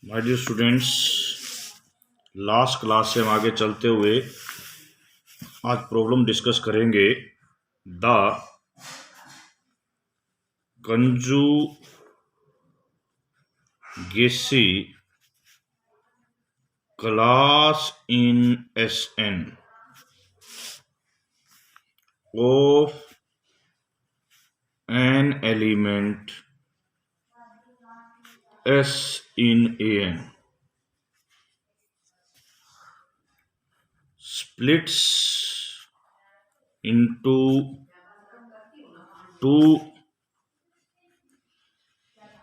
My dear students, last class से हम आगे चलते हुए आज प्रॉब्लम डिस्कस करेंगे। The conjugacy class in Sn of an element S in An splits into two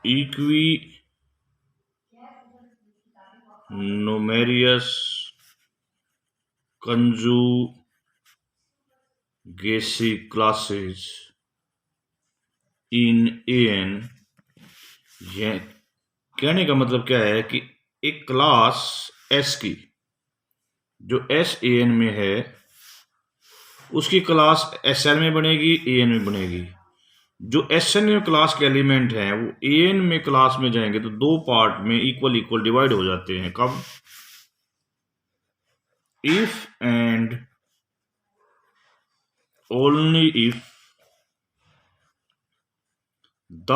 equinumerous conjugacy classes in An। यह कहने का मतलब क्या है कि एक क्लास S की जो SAN में है उसकी क्लास SL में बनेगी, AN में बनेगी। जो SN में क्लास के एलिमेंट हैं वो AN में क्लास में जाएंगे तो दो पार्ट में इक्वल इक्वल डिवाइड हो जाते हैं। कब? If and only if the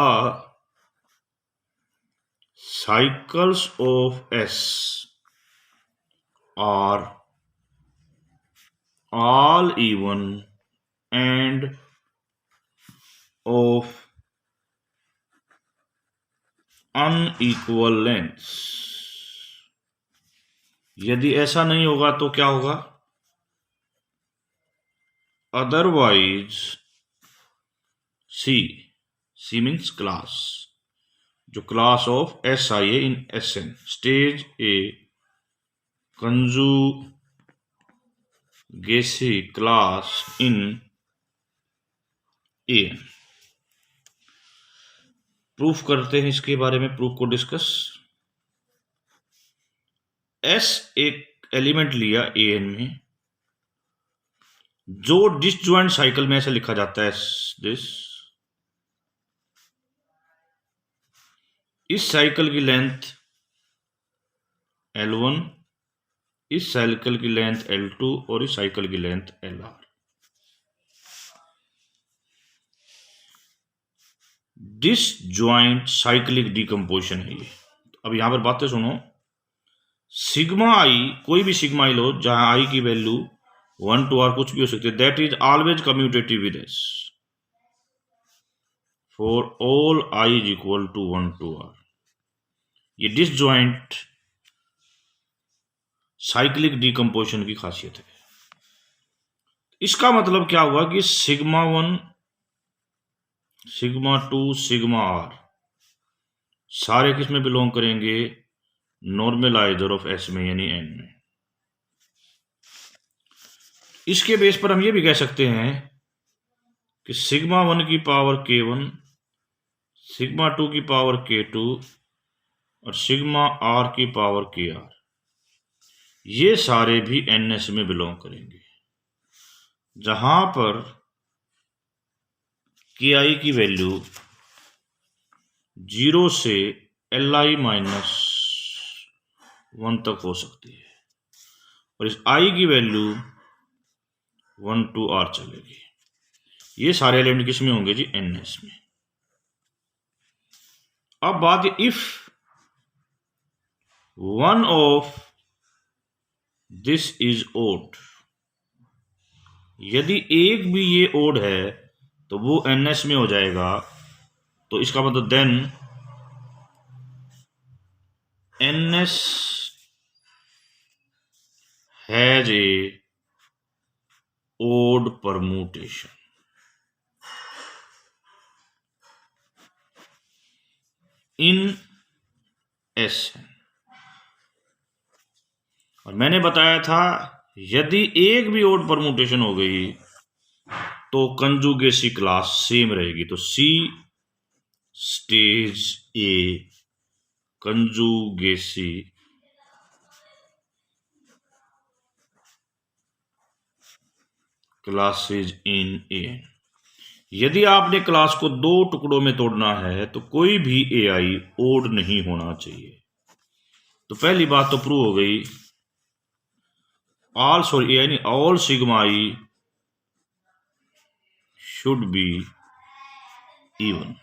cycles of S are all even and of unequal lengths। यदि ऐसा नहीं होगा तो क्या होगा? अदरवाइज C मीन्स क्लास, जो class of SI in SN stage a conjugacy class in AN। Proof करते हैं इसके बारे में, प्रूफ को डिस्कस। S एक एलिमेंट लिया AN में जो डिसजॉइंट साइकिल में ऐसे लिखा जाता है दिस। इस साइकिल की लेंथ L1, इस साइकिल की लेंथ L2 और इस साइकिल की length LR। Disjoint cyclic decomposition है ये। अब यहां पर बातें सुनो। सिग्मा आई, कोई भी सिग्मा आई लो जहां आई की वैल्यू 1 to R कुछ भी हो सकती है, that is always commutative with S for all I is equal to 1 to R। ये डिसजॉइंट साइक्लिक डिकम्पोजिशन की खासियत है। इसका मतलब क्या हुआ कि सिग्मा 1, सिग्मा 2, सिग्मा R सारे किस में बिलोंग करेंगे? नॉर्मलाइजर ऑफ S में यानी N में। इसके बेस पर हम ये भी कह सकते हैं कि सिग्मा 1 की पावर K1, सिग्मा 2 की पावर K2 और सिग्मा R की पावर KR ये सारे भी NS में बिलोंग करेंगे, जहां पर KI की वैल्यू 0 से Li माइनस 1 तक हो सकती है और इस I की वैल्यू 1 to R चलेगी। ये सारे एलिमेंट किस में होंगे जी? NS में। अब बात if one of this is odd, यदि एक भी ये ओड है तो वो NS में हो जाएगा। तो इसका मतलब then NS has a odd permutation. In SN। और मैंने बताया था यदि एक भी ओड परम्यूटेशन हो गई तो कंजुगेसी क्लास सेम रहेगी। तो C stage a conjugacy classes in AN। यदि आपने क्लास को दो टुकड़ों में तोड़ना है तो कोई भी AI ओड नहीं होना चाहिए। तो पहली बात तो प्रूव हो गई, यानी all sigma E should be even.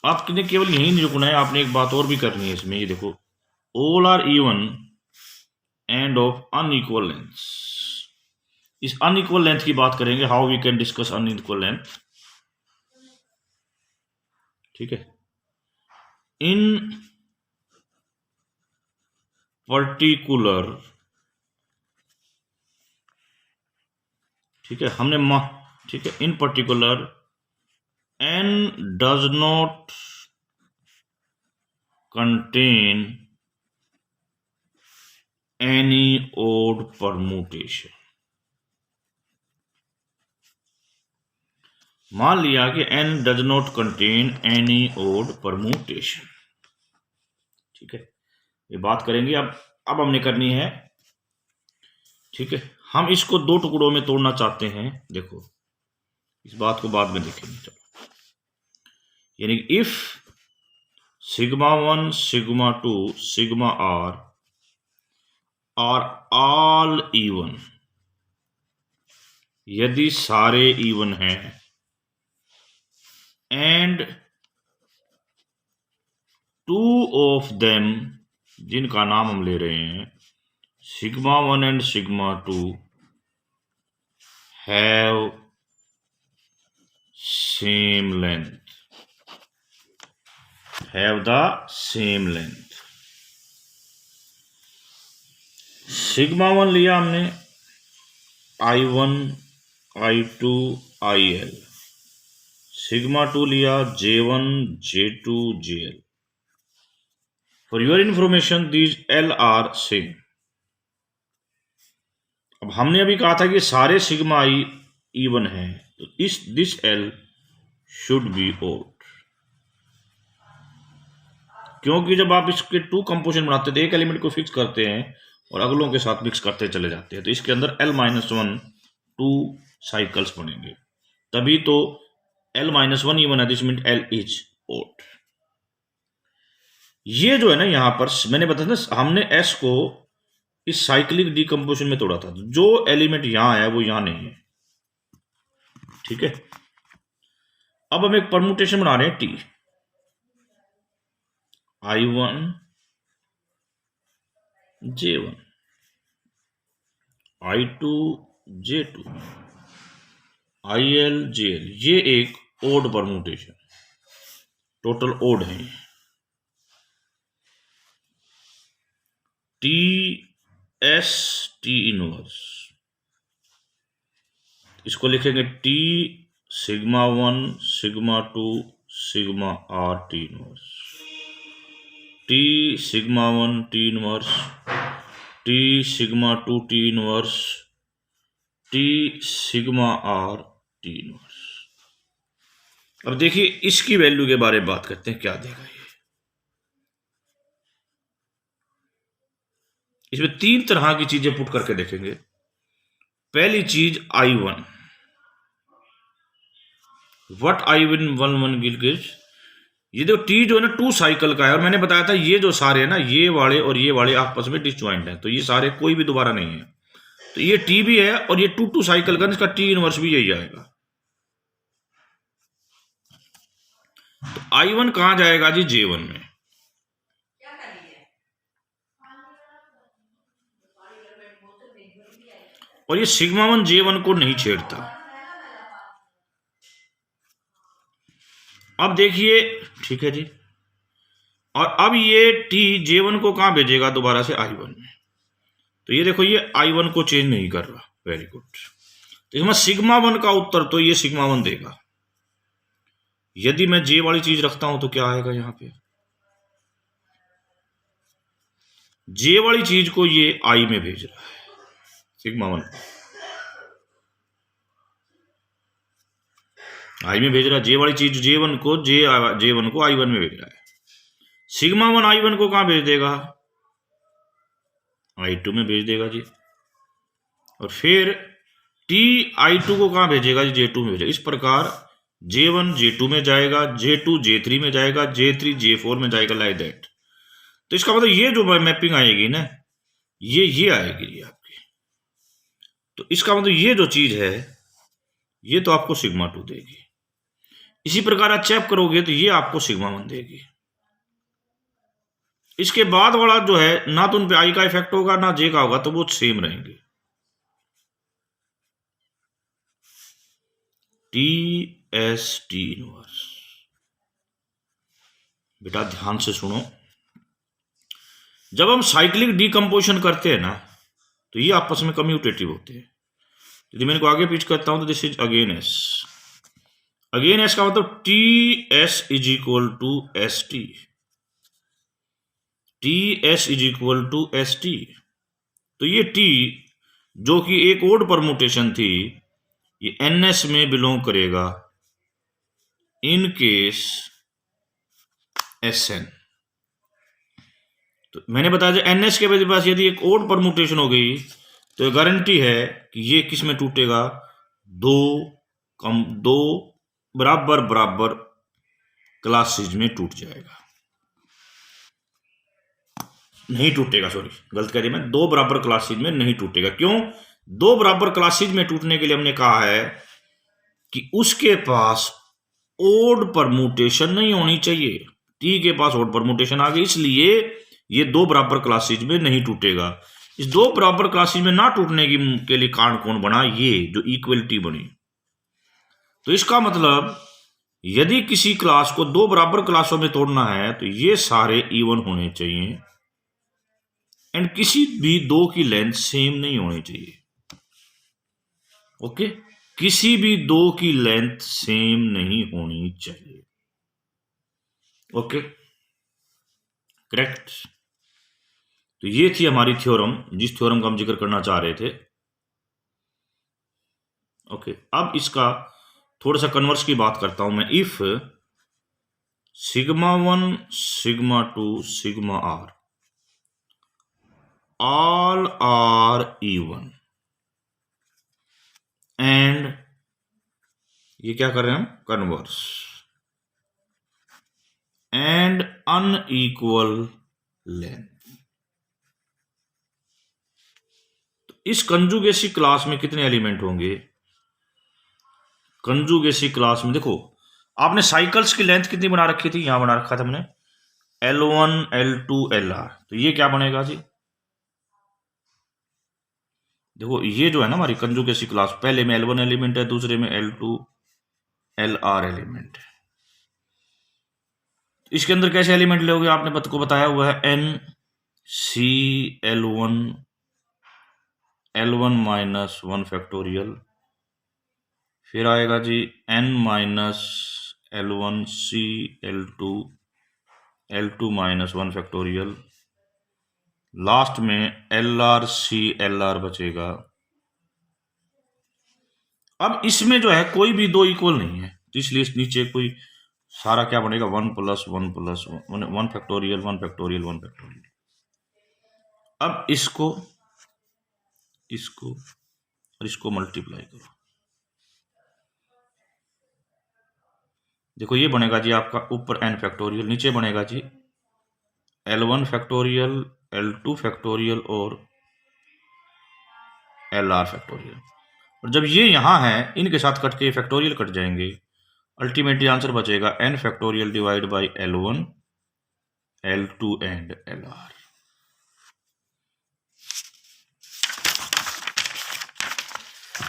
आपने केवल यही नहीं रुकना है, आपने एक बात और भी करनी है इसमें। ये देखो, all are even and of unequal length. इस अनइक्वल लेंथ की बात करेंगे, how we can discuss unequal length. ठीक है, इन पर्टिकुलर, ठीक है, ठीक है, in particular n does not contain any odd permutation। मान लिया कि n does not contain any odd permutation। ठीक है, ये बात करेंगे अब हमने करनी है। ठीक है, हम इसको दो टुकड़ों में तोड़ना चाहते हैं। देखो, इस बात को बाद में देखेंगे। चलो, यानी if sigma 1 sigma 2 sigma r are all even, यदि सारे इवन हैं, एंड टू ऑफ देम, जिनका नाम हम ले रहे हैं sigma 1 and sigma 2 have same length, have the same length. Sigma 1 लिया हमने I1 I2 IL, सिग्मा 2 लिया J1 J2 JL। For your information these L are same. अब हमने अभी कहा था कि सारे सिग्मा I इवन है, तो this L should be odd, क्योंकि जब आप इसके टू कंपोजिशन बनाते थे, एक एलिमेंट को फिक्स करते हैं और अगलों के साथ मिक्स करते चले जाते हैं, तो इसके अंदर L-1 2 साइकिल्स बनेंगे, तभी तो L-1 इवन है, this mean L is odd. ये जो है ना, यहां पर मैंने बताया ना, हमने S को इस साइक्लिक डिकम्पोजिशन में तोड़ा था, जो एलिमेंट यहां है वो यहां नहीं है। ठीक है, अब हम एक परमुटेशन बना रहे हैं T, I1 J1 I2 J2 IL JL, ये एक ओड परमुटेशन, टोटल ओड है। T S T इनवर्स, इसको लिखेंगे T sigma 1 sigma 2 sigma R T inverse, T sigma 1 T inverse, T sigma 2 T inverse, T sigma R T inverse. अब देखिए, इसकी value के बारे में बात करते हैं, क्या देगा ये। इसमें तीन तरह की चीजें पुट करके देखेंगे। पहली चीज I1, व्हाट I1 1 गिज, ये देखो T जो है ना 2 साइकिल का है, और मैंने बताया था ये जो सारे है ना, ये वाले और ये वाले आपस में डिसजॉइंट हैं, तो ये सारे कोई भी दोबारा नहीं है, तो ये T भी है और ये 2 साइकिल का, इसका T इनवर्स भी यही आएगा। तो I1 कहां जाएगा जी, J1 में, और ये सिग्मा 1 J1 को नहीं छेड़ता। अब देखिए, ठीक है जी, और अब ये T J1 को कहां भेजेगा, दोबारा से I1 में, तो ये देखो ये I1 को चेंज नहीं कर रहा। वेरी गुड, तो इसमें सिग्मा 1 का उत्तर तो ये सिग्मा 1 देगा। यदि मैं J वाली चीज रखता हूं तो क्या आएगा, यहां पे J वाली चीज को ये I में भेज रहा है, सिग्मा 1 I में भेज रहा है, J वाली चीज J1 को I1 में भेज रहा है। सिग्मा 1 I1 को कहां भेज देगा, I2 में भेज देगा जी, और फिर T I2 को कहां भेजेगा जी, J2 में भेजेगा। इस प्रकार J1 J2 में जाएगा, J2 J3 में जाएगा, J3 J4 में जाएगा, लाइक दैट। तो इसका मतलब ये जो मैपिंग आएगी ना, ये आएगी ये आपकी। तो इसका मतलब ये जो चीज है ये तो आपको सिग्मा 2 देगी। इसी प्रकार आप चेक करोगे तो ये आपको सिग्मा 1 देगी। इसके बाद वाला जो है ना तो उन पे आई का इफेक्ट होगा ना जे का होगा, तो वो सेम रहेंगे। टी एस टी इनवर्स, बेटा ध्यान से सुनो। जब हम साइक्लिक डीकंपोजिशन करते हैं ना तो ये आपस में कम्यूटेटिव होते हैं। यदि मैं इनको आगे पिच करता हूं तो this is again S. Again S का मतलब T S is equal to S T. T S is equal to S T. तो ये टी जो कि एक ओड परमुटेशन थी, ये एन एस में बिलोंग करेगा इन केस एस एन। तो मैंने बताया जो एन एस के पास यदि एक ओड परमुटेशन हो गई तो गारंटी है कि ये किस में टूटेगा, दो बराबर बराबर क्लासेज में टूट जाएगा। नहीं टूटेगा, सॉरी गलत कह दिया मैं, दो बराबर क्लासेज में नहीं टूटेगा। क्यों? दो बराबर क्लासेज में टूटने के लिए हमने कहा है कि उसके पास ओड परमुटेशन नहीं होनी चाहिए। टी के पास ओड परमुटेशन आ गई, इसलिए ये दो बराबर क्लासेज में नहीं टूटेगा। इस दो बराबर क्लासेज में ना टूटने के लिए कारण कौन बना? ये जो इक्वलिटी बनी। तो इसका मतलब यदि किसी क्लास को दो बराबर क्लासों में तोड़ना है तो ये सारे इवन होने चाहिए एंड किसी भी दो की लेंथ सेम नहीं होनी चाहिए। ओके, किसी भी दो की लेंथ सेम नहीं होनी चाहिए। Okay, correct. तो ये थी हमारी थ्योरम, जिस थ्योरम का हम जिक्र करना चाह रहे थे। ओके, अब इसका थोड़ा सा कन्वर्स की बात करता हूं मैं। If sigma 1 sigma 2 sigma R all are even and ये क्या कर रहे हैं हम? Converse and unequal length. तो इस कंजुगेसी क्लास में कितने एलिमेंट होंगे? कंजुगेसी क्लास में देखो, आपने साइकिल्स की लेंथ कितनी बना रखी थी? यहां बना रखा था हमने L1 L2 LR। तो ये क्या बनेगा जी? देखो ये जो है ना हमारी कंजुगेसी क्लास, पहले में L1 एलिमेंट है, दूसरे में L2 LR एलिमेंट है। इसके अंदर कैसे एलिमेंट लोगे? आपने को बताया हुआ है N C L1 minus 1 factorial, फिर आएगा जी N minus L1 C L2 minus 1 factorial, last में LR C LR बचेगा। अब इसमें जो है कोई भी दो इक्वल नहीं है, इसलिए इस नीचे कोई सारा क्या बनेगा? 1 plus 1 plus 1 factorial 1 factorial 1 factorial. अब इसको और इसको मल्टीप्लाई करो, देखो ये बनेगा जी आपका ऊपर n फैक्टोरियल, नीचे बनेगा G L1 factorial L2 factorial और LR फैक्टोरियल। और जब ये यहां है इनके साथ कट के फैक्टोरियल कट जाएंगे, अल्टीमेटली आंसर बचेगा n factorial divide by L1 L2 and LR।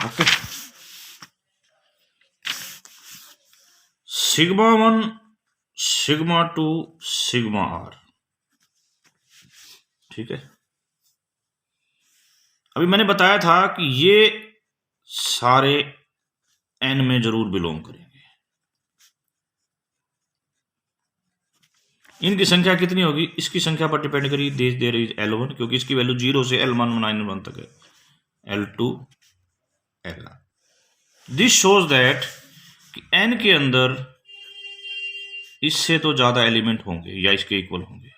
Okay, sigma 1 sigma 2 sigma R. ठीक है, अभी मैंने बताया था कि ये सारे n में जरूर बिलोंग करेंगे। इनकी संख्या कितनी होगी? इसकी संख्या पर डिपेंड करी दे रही L1, क्योंकि इसकी वैल्यू 0 से L1 तक है, L2 LR। This shows that कि n के अंदर इससे तो ज्यादा एलिमेंट होंगे या इसके इक्वल होंगे,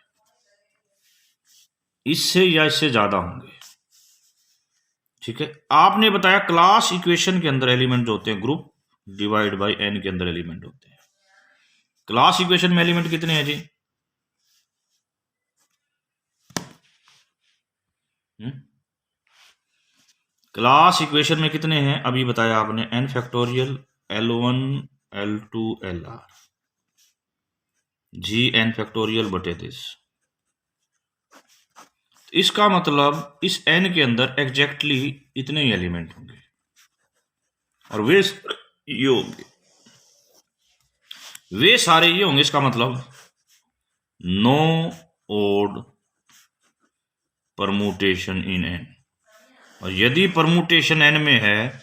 इससे या इससे ज्यादा होंगे। ठीक है, आपने बताया क्लास इक्वेशन के अंदर एलिमेंट जो होते हैं ग्रुप डिवाइड बाय n के अंदर एलिमेंट होते हैं। क्लास इक्वेशन में एलिमेंट कितने हैं जी? क्लास इक्वेशन में कितने हैं अभी बताया आपने, n factorial L1 L2 LR जी n फैक्टोरियल बटे दिस। इसका मतलब इस n के अंदर एग्जैक्टली इतने ही एलिमेंट होंगे और वे ये होंगे, वे सारे ये होंगे। इसका मतलब नो ओड परमुटेशन इन n, और यदि परमुटेशन n में है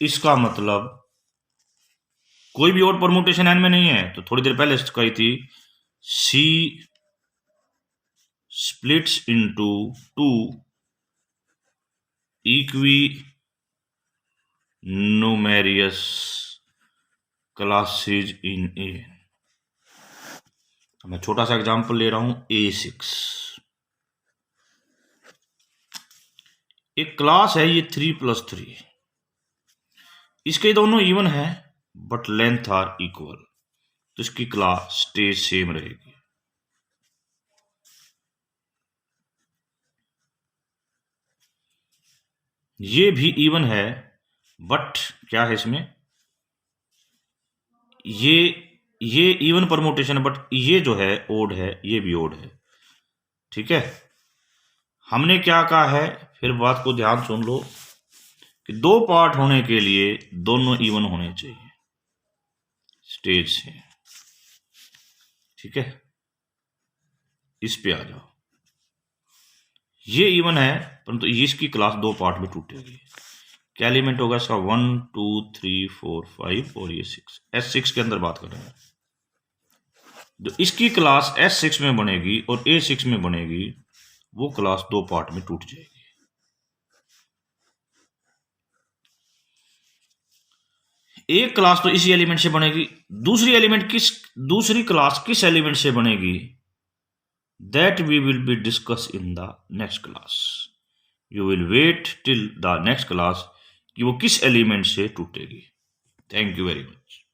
इसका मतलब कोई भी और परमुटेशन n में नहीं है। तो थोड़ी देर पहले कही थी C splits into 2 equinumerous classes in A। मैं छोटा सा एग्जांपल ले रहा हूं A6। एक क्लास है ये 3+3, इसके दोनों इवन है बट लेंथ आर इक्वल, तो इसकी क्लास स्टेज सेम रहेगी। ये भी इवन है बट क्या है इसमें, ये इवन परमुटेशन बट ये जो है ओड है, ये भी ओड है। ठीक है, हमने क्या कहा है, फिर बात को ध्यान सुन लो कि दो पार्ट होने के लिए दोनों इवन होने चाहिए स्टेज से। ठीक है, इस पे आ जाओ, ये इवन है परंतु इसकी क्लास दो पार्ट में टूटेगी। क्या एलिमेंट होगा इसका, 1 2 3 4 5 और ये 6, S6 के अंदर बात कर रहे हैं। जो इसकी क्लास S6 में बनेगी और A6 में बनेगी, वो क्लास दो पार्ट में टूट जाएगी। एक क्लास तो इसी एलिमेंट से बनेगी, दूसरी क्लास किस एलिमेंट से बनेगी, that we will be discuss in the next class. You will wait till the next class कि वो किस एलिमेंट से टूटेगी। Thank you very much.